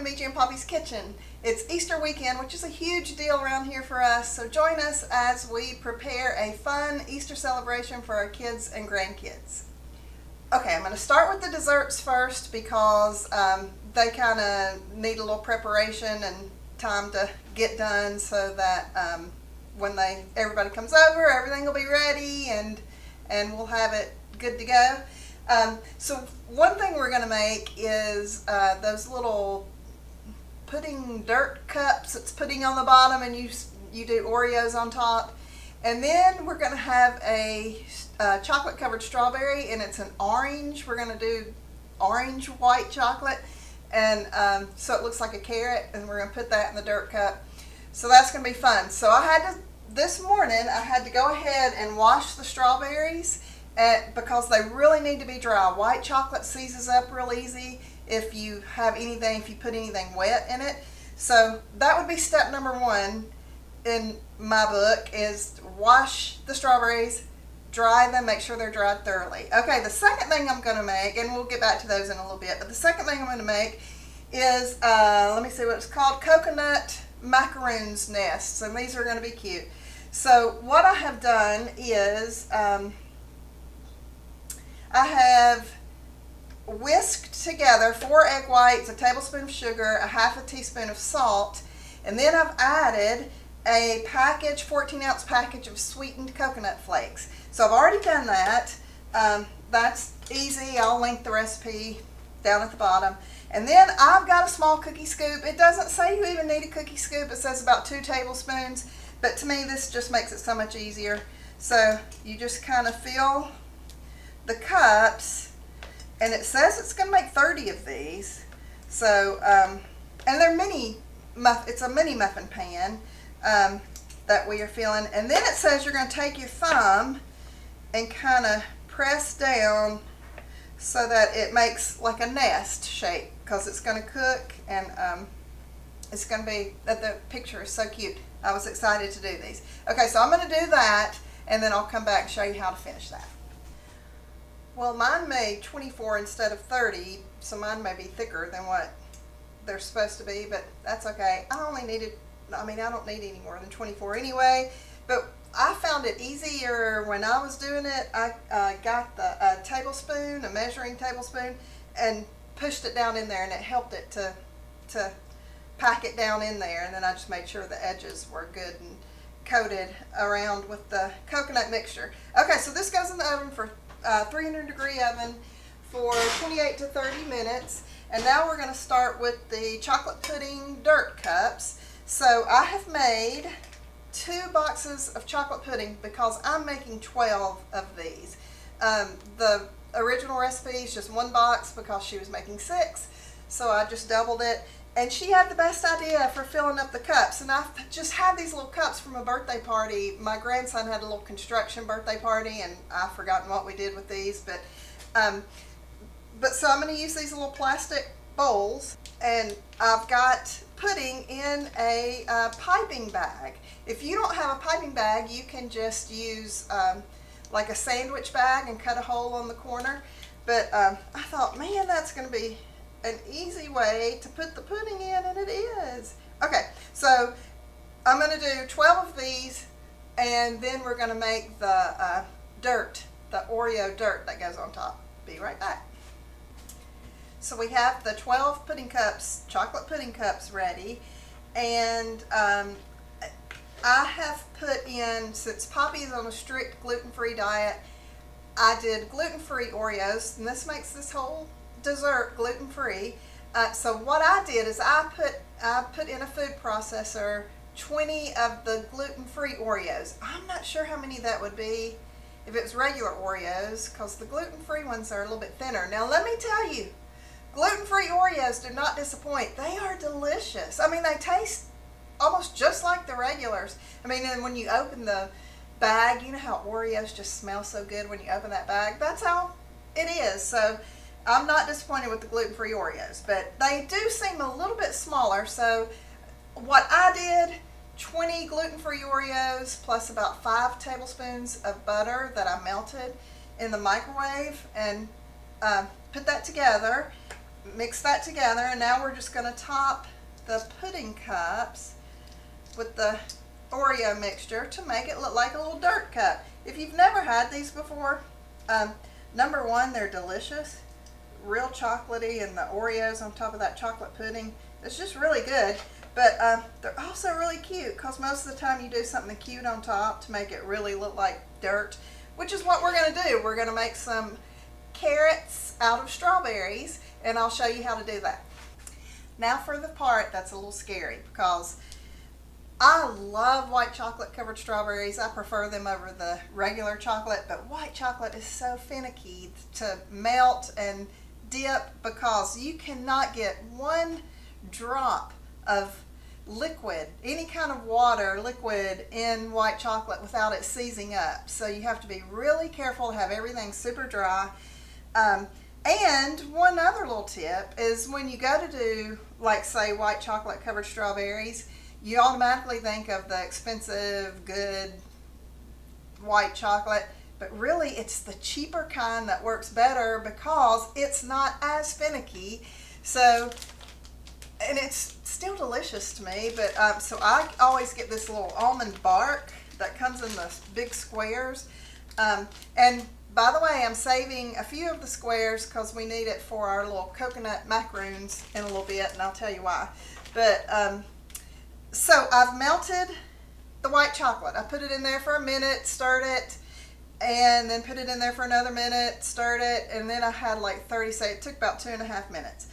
welcome to BG and Poppy's Kitchen. It's Easter weekend, which is a huge deal around here for us, so join us as we prepare a fun Easter celebration for our kids and grandkids. Okay, I'm going to start with the desserts first because they kind of need a little preparation and time to get done so that when everybody comes over, everything will be ready and we'll have it good to go. So one thing we're going to make is those little pudding dirt cups. It's pudding on the bottom and you do Oreos on top. And then we're going to have a chocolate covered strawberry, and it's an orange. We're going to do orange white chocolate, and so it looks like a carrot, and we're going to put that in the dirt cup. So that's going to be fun. So this morning I had to go ahead and wash the strawberries because they really need to be dry. White chocolate seizes up real easy if you put anything wet in it. So that would be step number one in my book, is wash the strawberries, dry them, make sure they're dried thoroughly. Okay, the second thing I'm going to make, and we'll get back to those in a little bit, but the second thing I'm going to make is, let me see what it's called, coconut macaroons nests, and these are going to be cute. So what I have done is I have whisked together 4 egg whites, a tablespoon of sugar, a half a teaspoon of salt, and then I've added a 14-ounce package of sweetened coconut flakes. So I've already done that. That's easy. I'll link the recipe down at the bottom. And then I've got a small cookie scoop. It doesn't say you even need a cookie scoop. It says about 2 tablespoons. But to me, this just makes it so much easier. So you just kind of fill the cups, and it says it's going to make 30 of these. So, and they're it's a mini muffin pan that we are filling. And then it says you're going to take your thumb and kind of press down so that it makes like a nest shape, because it's going to cook, and it's going to be, the picture is so cute. I was excited to do these. Okay, so I'm going to do that, and then I'll come back and show you how to finish that. Well, mine made 24 instead of 30, so mine may be thicker than what they're supposed to be, but that's okay. I don't need any more than 24 anyway, but I found it easier when I was doing it. I got the tablespoon, a measuring tablespoon, and pushed it down in there, and it helped it to pack it down in there, and then I just made sure the edges were good and coated around with the coconut mixture. Okay, so this goes in the oven for 300 degree oven for 28 to 30 minutes. And now we're going to start with the chocolate pudding dirt cups. So I have made 2 boxes of chocolate pudding because I'm making 12 of these. The original recipe is just 1 box because she was making 6. So I just doubled it. And she had the best idea for filling up the cups. And I've just had these little cups from a birthday party. My grandson had a little construction birthday party, and I've forgotten what we did with these. But so I'm going to use these little plastic bowls. And I've got pudding in a piping bag. If you don't have a piping bag, you can just use like a sandwich bag and cut a hole on the corner. But I thought, man, that's going to be an easy way to put the pudding in, and it is. Okay, so I'm going to do 12 of these, and then we're going to make the the Oreo dirt that goes on top. Be right back. So we have the 12 pudding cups, chocolate pudding cups ready, and I have put in, since Poppy is on a strict gluten-free diet, I did gluten-free Oreos, and this makes this whole dessert gluten-free. So what I did is I put in a food processor 20 of the gluten-free Oreos. I'm not sure how many that would be if it was regular Oreos, because the gluten-free ones are a little bit thinner. Now let me tell you, gluten-free Oreos do not disappoint. They are delicious. I mean, they taste almost just like the regulars. I mean, and when you open the bag, you know how Oreos just smell so good when you open that bag? That's how it is. So I'm not disappointed with the gluten-free Oreos, but they do seem a little bit smaller. So what I did, 20 gluten-free Oreos plus about 5 tablespoons of butter that I melted in the microwave, and put that together. mix that together, and now we're just going to top the pudding cups with the Oreo mixture to make it look like a little dirt cup. If you've never had these before, number one, they're delicious, real chocolatey, and the Oreos on top of that chocolate pudding, it's just really good. But they're also really cute, because most of the time you do something cute on top to make it really look like dirt, which is what we're going to do. We're going to make some carrots out of strawberries, and I'll show you how to do that. Now for the part that's a little scary, because I love white chocolate covered strawberries. I prefer them over the regular chocolate, but white chocolate is so finicky to melt and dip, because you cannot get one drop of liquid, any kind of water, liquid in white chocolate without it seizing up. So you have to be really careful to have everything super dry. And one other little tip is, when you go to do, like, say, white chocolate covered strawberries, you automatically think of the expensive, good white chocolate, but really it's the cheaper kind that works better, because it's not as finicky. So, and it's still delicious to me, but so I always get this little almond bark that comes in the big squares. And by the way, I'm saving a few of the squares because we need it for our little coconut macaroons in a little bit, and I'll tell you why. But so I've melted the white chocolate. I put it in there for a minute, stirred it, and then put it in there for another minute, stirred it, and then I had like 30 seconds. It took about 2.5 minutes.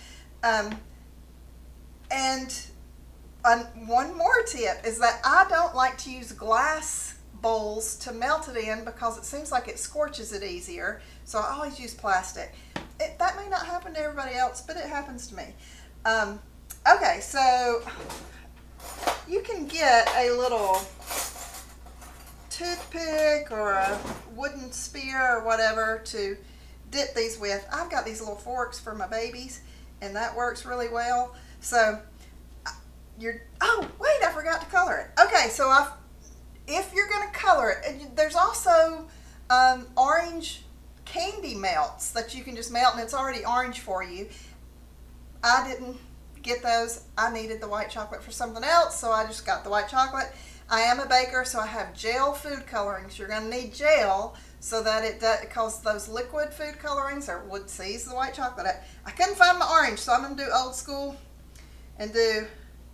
And one more tip is that I don't like to use glass bowls to melt it in, because it seems like it scorches it easier. So I always use plastic. That may not happen to everybody else, but it happens to me. Okay, so you can get a little toothpick or a wooden spear or whatever to dip these with. I've got these little forks for my babies, and that works really well. So oh wait, I forgot to color it. Okay, so if you're going to color it, there's also orange candy melts that you can just melt, and it's already orange for you. I didn't get those. I needed the white chocolate for something else, so I just got the white chocolate. I am a baker, so I have gel food colorings. You're going to need gel so that it does, because those liquid food colorings would seize the white chocolate. I couldn't find my orange, so I'm going to do old school and do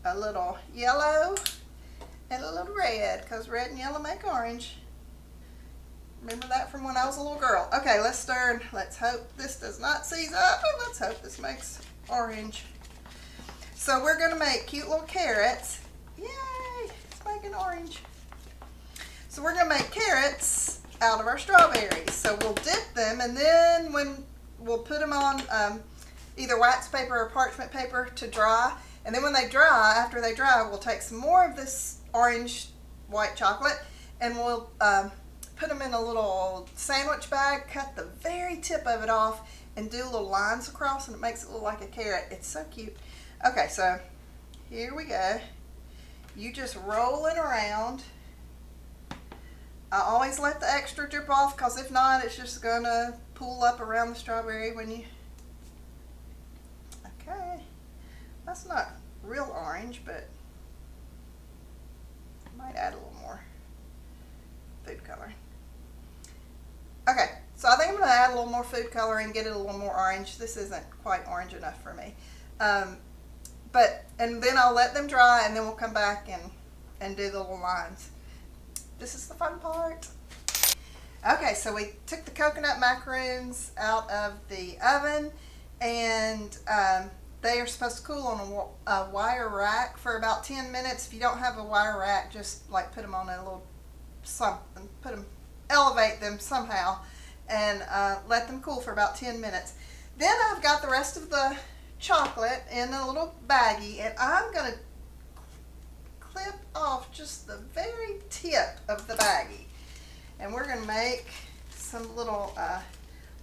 a little yellow and a little red, because red and yellow make orange. Remember that from when I was a little girl. Okay, let's stir, and let's hope this does not seize up, and let's hope this makes orange. So we're going to make cute little carrots. Yay, it's making orange. So we're going to make carrots out of our strawberries. So we'll dip them, and then when we'll put them on either wax paper or parchment paper to dry. And then when they dry, after they dry, we'll take some more of this orange white chocolate, and we'll put them in a little sandwich bag, cut the very tip of it off, and do little lines across, and it makes it look like a carrot. It's so cute. Okay, so here we go. You just roll it around. I always let the extra drip off, because if not, it's just going to pool up around the strawberry when you... Okay. That's not real orange, but I might add a little more food coloring. Okay, so I think I'm going to add a little more food coloring, get it a little more orange. This isn't quite orange enough for me. And then I'll let them dry, and then we'll come back and do the little lines. This is the fun part. Okay, so we took the coconut macaroons out of the oven, and they are supposed to cool on a wire rack for about 10 minutes. If you don't have a wire rack, just like put them on a little something, elevate them somehow, and let them cool for about 10 minutes. Then I've got the rest of the chocolate in a little baggie, and I'm going to clip off just the very tip of the baggie. And we're going to make some little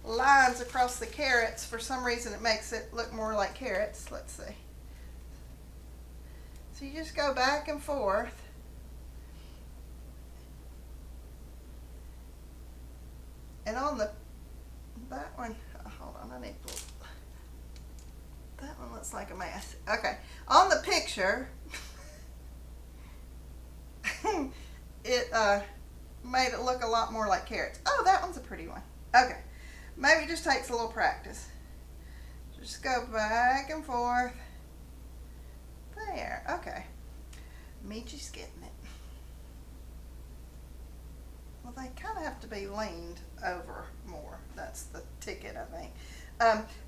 lines across the carrots. For some reason it makes it look more like carrots. Let's see. So you just go back and forth. And on that one, hold on, I need to that one looks like a mess. Okay, on the picture, it made it look a lot more like carrots. Oh, that one's a pretty one. Okay, maybe it just takes a little practice. Just go back and forth. There, okay. Michi's getting it. Well, they kind of have to be leaned over more. That's the ticket, I think.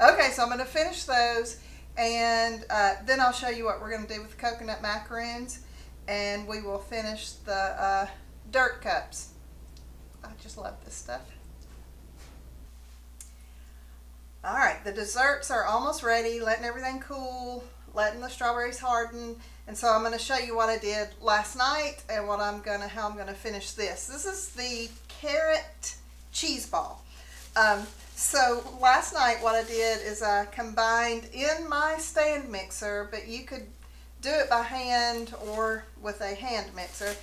Okay, so I'm going to finish those, and then I'll show you what we're going to do with the coconut macaroons, and we will finish the dirt cups. I just love this stuff. All right, the desserts are almost ready, letting everything cool, letting the strawberries harden, and so I'm going to show you what I did last night and how I'm going to finish this. This is the carrot cheese ball. So last night what I did is I combined in my stand mixer, but you could do it by hand or with a hand mixer.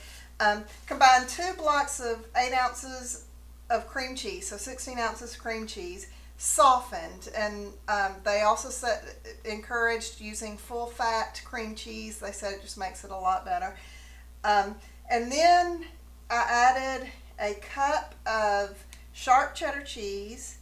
Combined 2 blocks of 8 ounces of cream cheese, so 16 ounces of cream cheese, softened, and they also encouraged using full fat cream cheese. They said it just makes it a lot better. And then I added a cup of sharp cheddar cheese,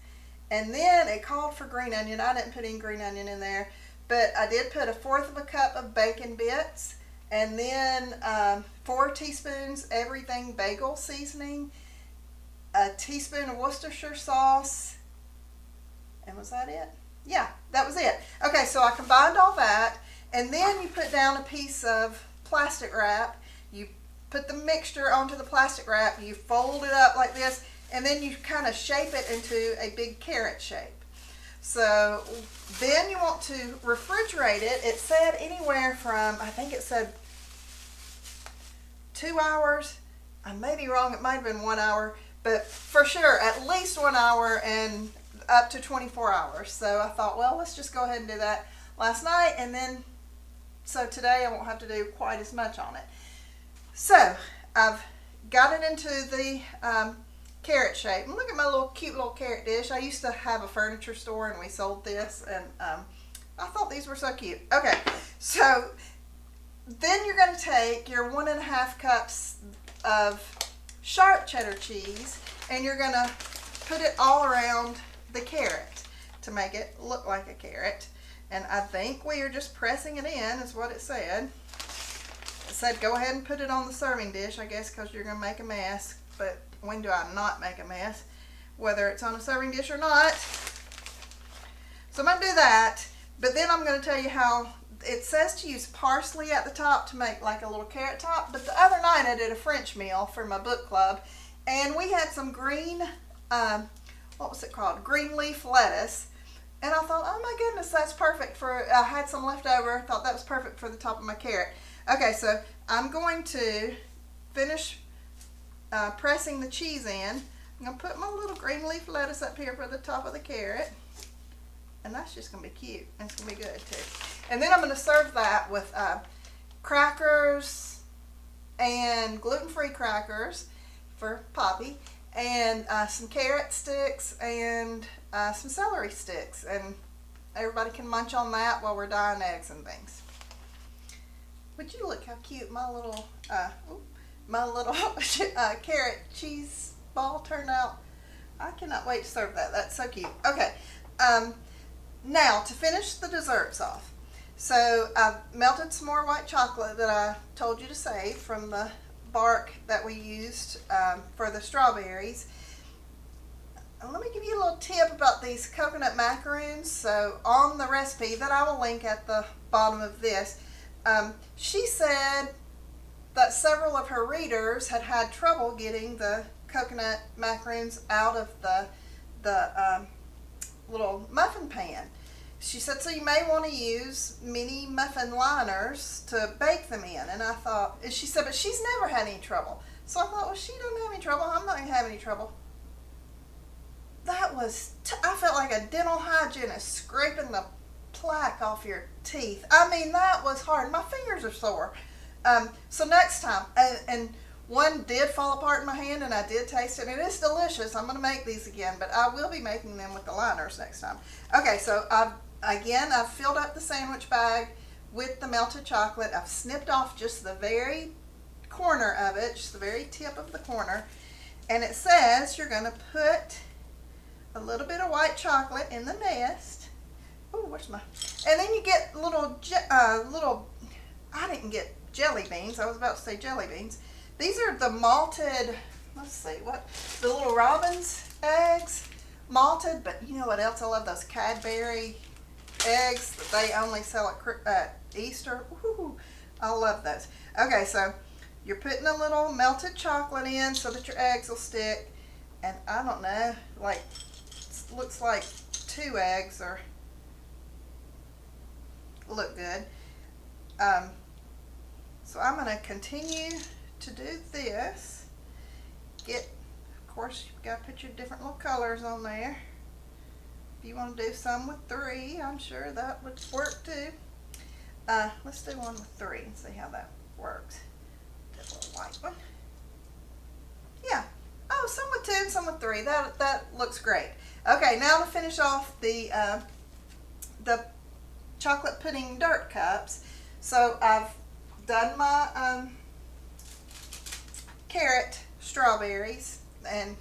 and then it called for green onion. I didn't put any green onion in there, but I did put 1/4 of a cup of bacon bits, and then 4 teaspoons everything bagel seasoning, a teaspoon of Worcestershire sauce, and was that it? Yeah, that was it. Okay, so I combined all that, and then you put down a piece of plastic wrap. You put the mixture onto the plastic wrap, you fold it up like this, and then you kind of shape it into a big carrot shape. So then you want to refrigerate it. It said anywhere from, I think it said 2 hours. I may be wrong, it might have been 1 hour, but for sure at least 1 hour and up to 24 hours. So I thought, well, let's just go ahead and do that last night, and then so today I won't have to do quite as much on it. So I've got it into the carrot shape. And look at my cute little carrot dish. I used to have a furniture store and we sold this, and I thought these were so cute. Okay, so then you're going to take your 1.5 cups of sharp cheddar cheese, and you're going to put it all around the carrot to make it look like a carrot. And I think we are just pressing it in, is what it said. It said go ahead and put it on the serving dish, I guess, because you're going to make a mess. But when do I not make a mess? Whether it's on a serving dish or not. So I'm going to do that. But then I'm going to tell you how it says to use parsley at the top to make like a little carrot top. But the other night I did a French meal for my book club, and we had some green, what was it called? Green leaf lettuce. And I thought, oh my goodness, that's perfect for, I had some left over, thought that was perfect for the top of my carrot. Okay, so I'm going to finish pressing the cheese in. I'm going to put my little green leaf lettuce up here for the top of the carrot. And that's just going to be cute. And it's going to be good too. And then I'm going to serve that with crackers and gluten-free crackers for Poppy, and some carrot sticks and some celery sticks. And everybody can munch on that while we're dyeing eggs and things. Would you look how cute my little carrot cheese ball turned out? I cannot wait to serve that. That's so cute. Okay, now to finish the desserts off. So I've melted some more white chocolate that I told you to save from the bark that we used for the strawberries. And let me give you a little tip about these coconut macaroons. So on the recipe that I will link at the bottom of this, she said that several of her readers had trouble getting the coconut macaroons out of the little muffin pan. She said, so you may want to use mini muffin liners to bake them in. And I thought, she said, but she's never had any trouble. So I thought, well, she doesn't have any trouble, I'm not going to have any trouble. That was, I felt like a dental hygienist scraping the plaque off your teeth. I mean, that was hard. My fingers are sore. So next time, and one did fall apart in my hand, and I did taste it, and it is delicious. I'm going to make these again, but I will be making them with the liners next time. Okay, so I've again, I've filled up the sandwich bag with the melted chocolate. I've snipped off just the very corner of it, just the very tip of the corner. And it says you're going to put a little bit of white chocolate in the nest. Oh, where's my... And then you get little, I didn't get jelly beans. I was about to say jelly beans. These are the malted, let's see, what? The little robin's eggs, malted, but you know what else? I love those Cadbury eggs that they only sell at Easter. Ooh, I love those. Okay, so you're putting a little melted chocolate in so that your eggs will stick. And I don't know, like, looks like 2 eggs or look good. So I'm going to continue to do this. Of course, you've got to put your different little colors on there. If you want to do some with 3, I'm sure that would work too. Let's do one with 3 and see how that works. That little white one. Yeah. Oh, some with 2 and some with 3. That looks great. Okay, now to finish off the chocolate pudding dirt cups. So I've done my carrot strawberries, and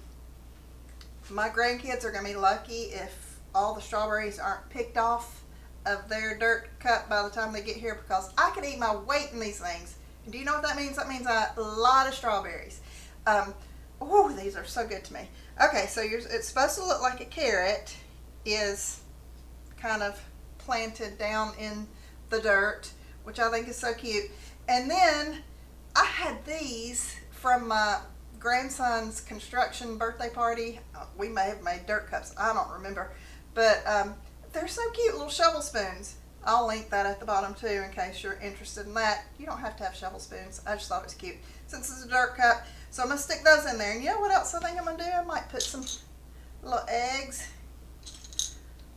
my grandkids are going to be lucky if all the strawberries aren't picked off of their dirt cup by the time they get here, because I could eat my weight in these things. And do you know what that means? That means a lot of strawberries. Oh, these are so good to me. Okay, so it's supposed to look like a carrot is kind of planted down in the dirt, which I think is so cute. And then I had these from my grandson's construction birthday party. We may have made dirt cups, I don't remember, but they're so cute, little shovel spoons. I'll link that at the bottom too in case you're interested in that. You don't have to have shovel spoons. I just thought it was cute since it's a dirt cup. So I'm going to stick those in there. And you know what else I think I'm going to do? I might put some little eggs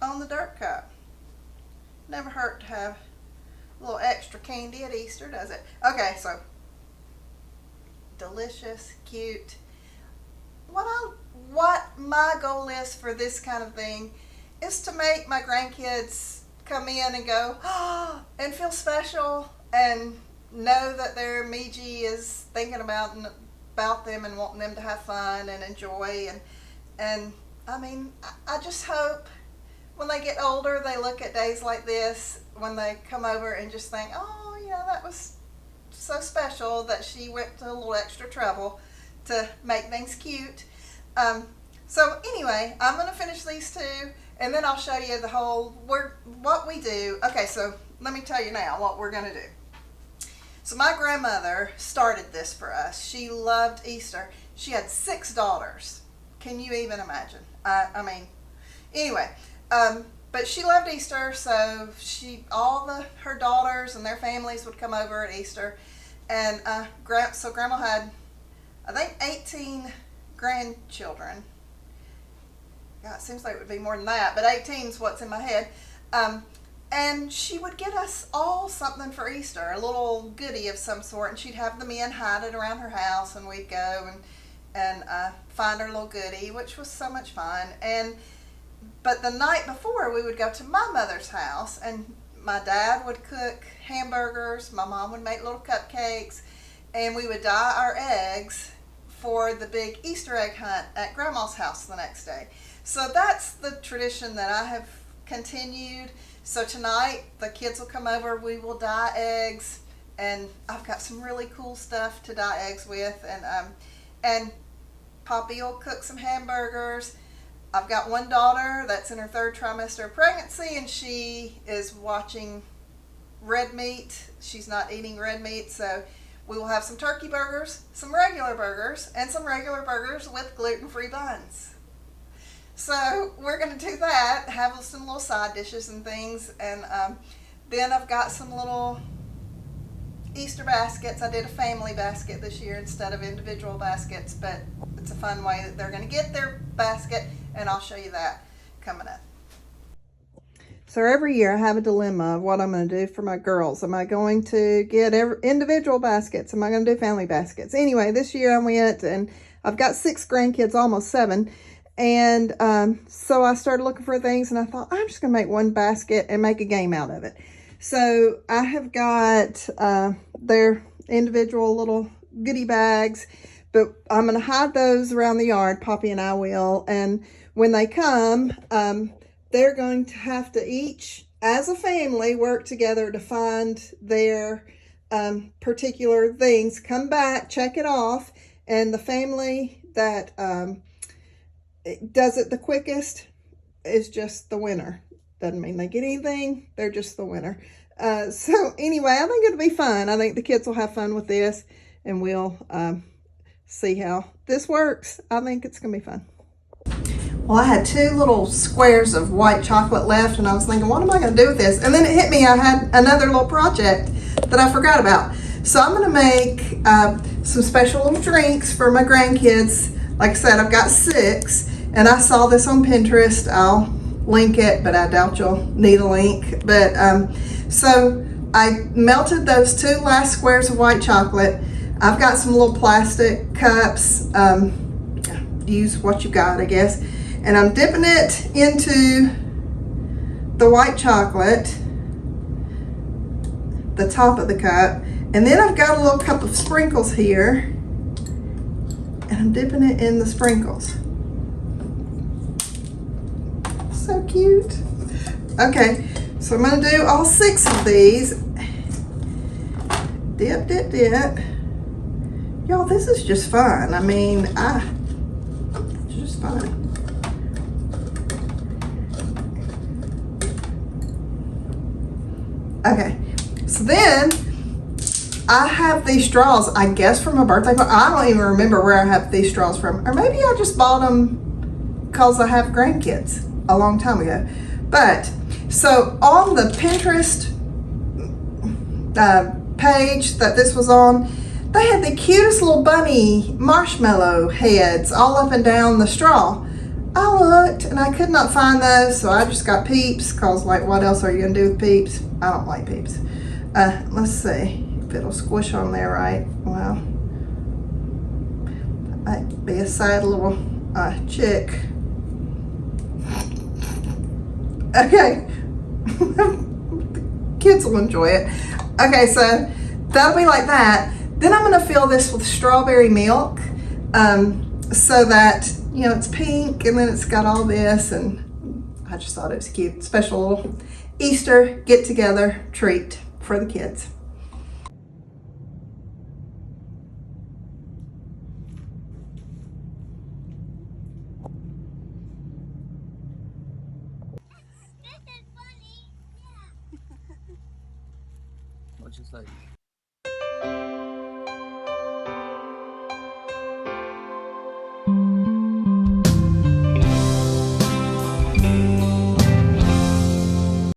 on the dirt cup. Never hurt to have a little extra candy at Easter, does it? Okay, so delicious, cute. What my goal is for this kind of thing is to make my grandkids come in and go, oh, and feel special and know that their Miji is thinking about them and wanting them to have fun and enjoy. And I mean, I just hope when they get older, they look at days like this, when they come over and just think, oh, yeah, that was so special that she went to a little extra trouble to make things cute. So anyway, I'm going to finish these 2, and then I'll show you what we do. Okay, so let me tell you now what we're going to do. So my grandmother started this for us. She loved Easter. She had 6 daughters. Can you even imagine? I mean, anyway, but she loved Easter, so her daughters and their families would come over at Easter. And so Grandma had, I think, 18 grandchildren. God, it seems like it would be more than that, but 18 is what's in my head. And she would get us all something for Easter, a little goodie of some sort, and she'd have the men hide it around her house, and we'd go and find her little goodie, which was so much fun. But the night before, we would go to my mother's house, and my dad would cook hamburgers, my mom would make little cupcakes, and we would dye our eggs for the big Easter egg hunt at Grandma's house the next day. So that's the tradition that I have continued. So tonight, the kids will come over, we will dye eggs, and I've got some really cool stuff to dye eggs with, and Poppy will cook some hamburgers. I've got one daughter that's in her 3rd trimester of pregnancy, and she is watching red meat. She's not eating red meat, so we will have some turkey burgers, some regular burgers, and some regular burgers with gluten-free buns. So we're going to do that, have some little side dishes and things, and then I've got some little Easter baskets. I did a family basket this year instead of individual baskets, but it's a fun way that they're going to get their basket, and I'll show you that coming up. So every year I have a dilemma of what I'm going to do for my girls. Am I going to get individual baskets? Am I going to do family baskets? Anyway, this year I went, and I've got 6 grandkids, almost 7, And so I started looking for things, and I thought, I'm just going to make one basket and make a game out of it. So I have got their individual little goodie bags, but I'm going to hide those around the yard. Poppy and I will. And when they come, they're going to have to each, as a family, work together to find their particular things, come back, check it off, and the family that does it the quickest is just the winner. Doesn't mean they get anything, they're just the winner. So anyway, I think it'll be fun. I think the kids will have fun with this, and we'll see how this works. I think it's gonna be fun. Well, I had 2 little squares of white chocolate left, and I was thinking, what am I going to do with this? And then it hit me, I had another little project that I forgot about. So I'm going to make some special little drinks for my grandkids. Like I said, I've got 6, and I saw this on Pinterest. I'll link it, but I doubt you'll need a link. But so I melted those 2 last squares of white chocolate. I've got some little plastic cups. Use what you got, I guess. And I'm dipping it into the white chocolate, the top of the cup. And then I've got a little cup of sprinkles here, and I'm dipping it in the sprinkles. So cute. Okay, so I'm gonna do all 6 of these. Dip, dip, dip. Y'all, this is just fun. I mean, it's just fun. Okay, so then I have these straws, I guess from a birthday party. I don't even remember where I have these straws from. Or maybe I just bought them because I have grandkids a long time ago. But, so on the Pinterest page that this was on, they had the cutest little bunny marshmallow heads all up and down the straw. I looked and I could not find those, so I just got Peeps, because like, what else are you gonna do with Peeps? I don't like Peeps. Let's see if it'll squish on there right. Well, that might be a sad little chick. Okay, kids will enjoy it. Okay, so that'll be like that. Then I'm gonna fill this with strawberry milk, so that, you know, it's pink, and then it's got all this, and I just thought it was cute. Special little Easter get-together treat for the kids. What'd you say?